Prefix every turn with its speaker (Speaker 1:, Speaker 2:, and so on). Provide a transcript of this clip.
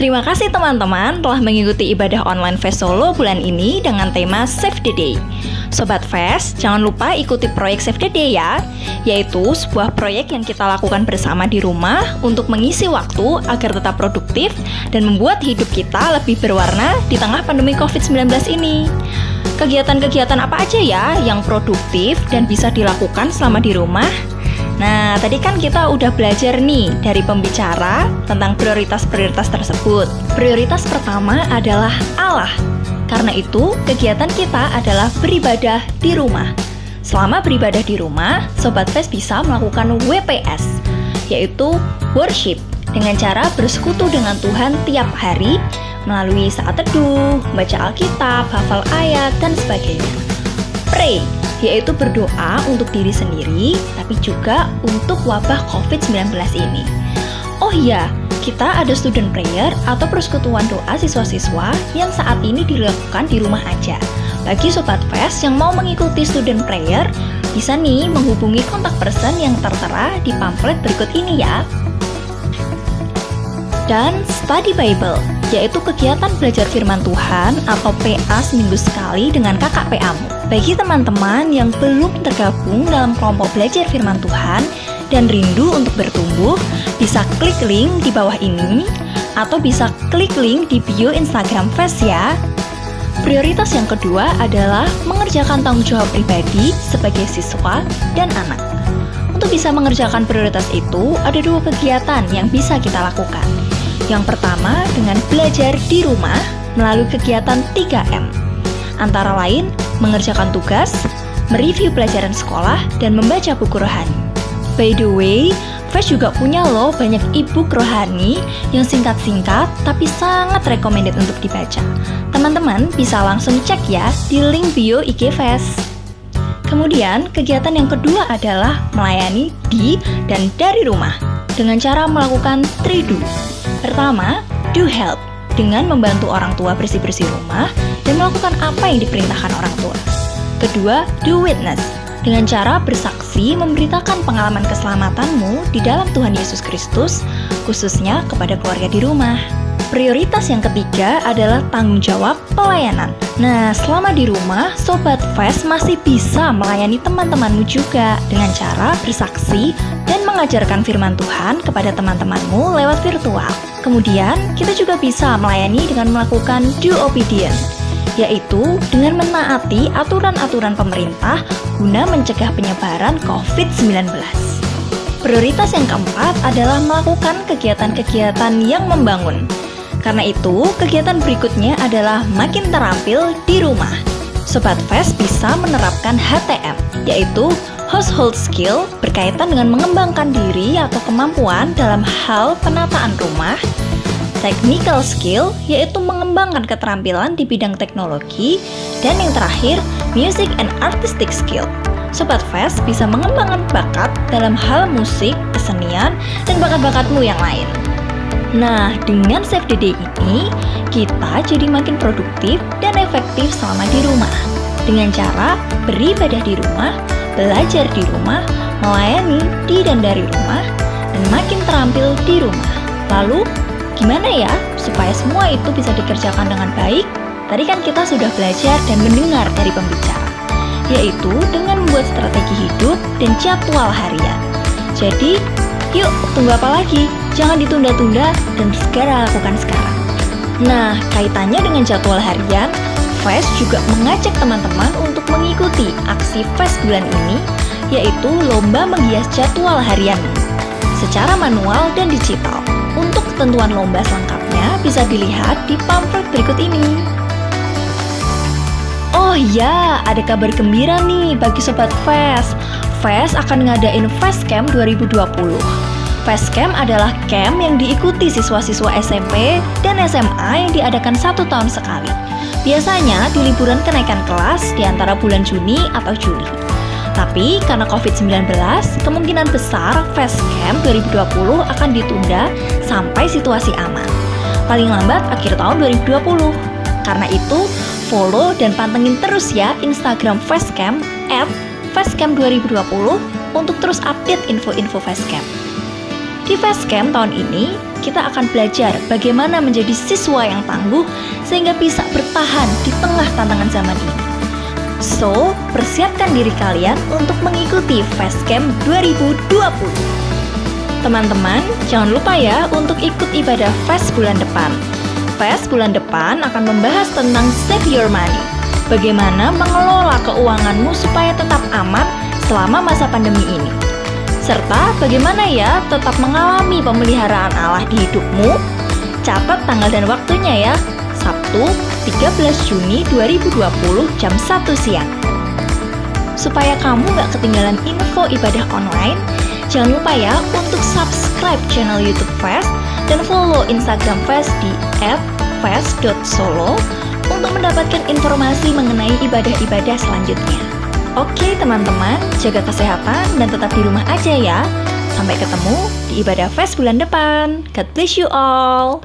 Speaker 1: Terima kasih teman-teman telah mengikuti ibadah online Fest Solo bulan ini dengan tema Save the Day. Sobat Fest, jangan lupa ikuti proyek Save the Day ya, yaitu sebuah proyek yang kita lakukan bersama di rumah untuk mengisi waktu agar tetap produktif dan membuat hidup kita lebih berwarna di tengah pandemi COVID-19 ini. Kegiatan-kegiatan apa aja ya yang produktif dan bisa dilakukan selama di rumah? Nah, tadi kan kita udah belajar nih dari pembicara tentang prioritas-prioritas tersebut. Prioritas pertama adalah Allah. Karena itu, kegiatan kita adalah beribadah di rumah. Selama beribadah di rumah, Sobat Fest bisa melakukan WPS, yaitu worship, dengan cara bersekutu dengan Tuhan tiap hari melalui saat teduh, baca Alkitab, hafal ayat, dan sebagainya. Pray, yaitu berdoa untuk diri sendiri, tapi juga untuk wabah COVID-19 ini. Oh iya, kita ada student prayer atau persekutuan doa siswa-siswa yang saat ini dilakukan di rumah aja. Bagi Sobat Fest yang mau mengikuti student prayer, bisa nih menghubungi kontak person yang tertera di pamflet berikut ini ya. Dan study Bible, yaitu kegiatan belajar firman Tuhan atau PA seminggu sekali dengan kakak PA-mu. Bagi teman-teman yang belum tergabung dalam kelompok belajar firman Tuhan dan rindu untuk bertumbuh, bisa klik link di bawah ini atau bisa klik link di bio Instagram Fest ya. Prioritas yang kedua adalah mengerjakan tanggung jawab pribadi sebagai siswa dan anak. Untuk bisa mengerjakan prioritas itu, ada dua kegiatan yang bisa kita lakukan. Yang pertama dengan belajar di rumah melalui kegiatan 3M. Antara lain, mengerjakan tugas, mereview pelajaran sekolah, dan membaca buku rohani. By the way, Fest juga punya loh banyak e-book rohani yang singkat-singkat tapi sangat recommended untuk dibaca. Teman-teman bisa langsung cek ya di link bio IG Fest. Kemudian, kegiatan yang kedua adalah melayani di dan dari rumah dengan cara melakukan 3Do. Pertama, do help dengan membantu orang tua bersih-bersih rumah dan melakukan apa yang diperintahkan orang tua. Kedua, do witness dengan cara bersaksi memberitakan pengalaman keselamatanmu di dalam Tuhan Yesus Kristus, khususnya kepada keluarga di rumah. Prioritas yang ketiga adalah tanggung jawab pelayanan. Nah, selama di rumah, Sobat Fest masih bisa melayani teman-temanmu juga dengan cara bersaksi dan mengajarkan firman Tuhan kepada teman-temanmu lewat virtual. Kemudian, kita juga bisa melayani dengan melakukan do obedience, yaitu dengan menaati aturan-aturan pemerintah guna mencegah penyebaran COVID-19. Prioritas yang keempat adalah melakukan kegiatan-kegiatan yang membangun. Karena itu, kegiatan berikutnya adalah makin terampil di rumah. Sobat Fest bisa menerapkan HTM, yaitu Household Skill, berkaitan dengan mengembangkan diri atau kemampuan dalam hal penataan rumah. Technical Skill, yaitu mengembangkan keterampilan di bidang teknologi. Dan yang terakhir, Music and Artistic Skill. Sobat Fest bisa mengembangkan bakat dalam hal musik, kesenian, dan bakat-bakatmu yang lain. Nah, dengan Save the Day ini, kita jadi makin produktif dan efektif selama di rumah. Dengan cara beribadah di rumah, belajar di rumah, melayani di dan dari rumah, dan makin terampil di rumah. Lalu, gimana ya supaya semua itu bisa dikerjakan dengan baik? Tadi kan kita sudah belajar dan mendengar dari pembicara, yaitu dengan membuat strategi hidup dan jadwal harian. Jadi, yuk tunggu apa lagi? Jangan ditunda-tunda dan segera lakukan sekarang. Nah, kaitannya dengan jadwal harian, Fest juga mengajak teman-teman untuk mengikuti aksi Fest bulan ini, yaitu lomba menghias jadwal harianmu secara manual dan digital. Untuk ketentuan lomba selengkapnya bisa dilihat di pamflet berikut ini. Oh ya, ada kabar gembira nih bagi Sobat Fest. Fest akan ngadain Festcamp 2020. Festcamp adalah camp yang diikuti siswa-siswa SMP dan SMA yang diadakan 1 tahun sekali. Biasanya di liburan kenaikan kelas di antara bulan Juni atau Juli. Tapi karena COVID-19, kemungkinan besar Festcamp 2020 akan ditunda sampai situasi aman. Paling lambat akhir tahun 2020. Karena itu, follow dan pantengin terus ya Instagram Festcamp @Festcamp2020 untuk terus update info-info Festcamp. Di Festcamp tahun ini, kita akan belajar bagaimana menjadi siswa yang tangguh sehingga bisa bertahan di tengah tantangan zaman ini. So, persiapkan diri kalian untuk mengikuti Fastcamp 2020. Teman-teman, jangan lupa ya untuk ikut ibadah Fast bulan depan. Fast bulan depan akan membahas tentang Save Your Money. Bagaimana mengelola keuanganmu supaya tetap aman selama masa pandemi ini. Serta bagaimana ya tetap mengalami pemeliharaan Allah di hidupmu. Catat tanggal dan waktunya ya. Sabtu 13 Juni 2020 jam 1 siang. Supaya kamu gak ketinggalan info ibadah online, jangan lupa ya untuk subscribe channel YouTube Fast dan follow Instagram Fast di @fast.solo untuk mendapatkan informasi mengenai ibadah-ibadah selanjutnya. Oke teman-teman, jaga kesehatan dan tetap di rumah aja ya. Sampai ketemu di ibadah Fast bulan depan. God bless you all.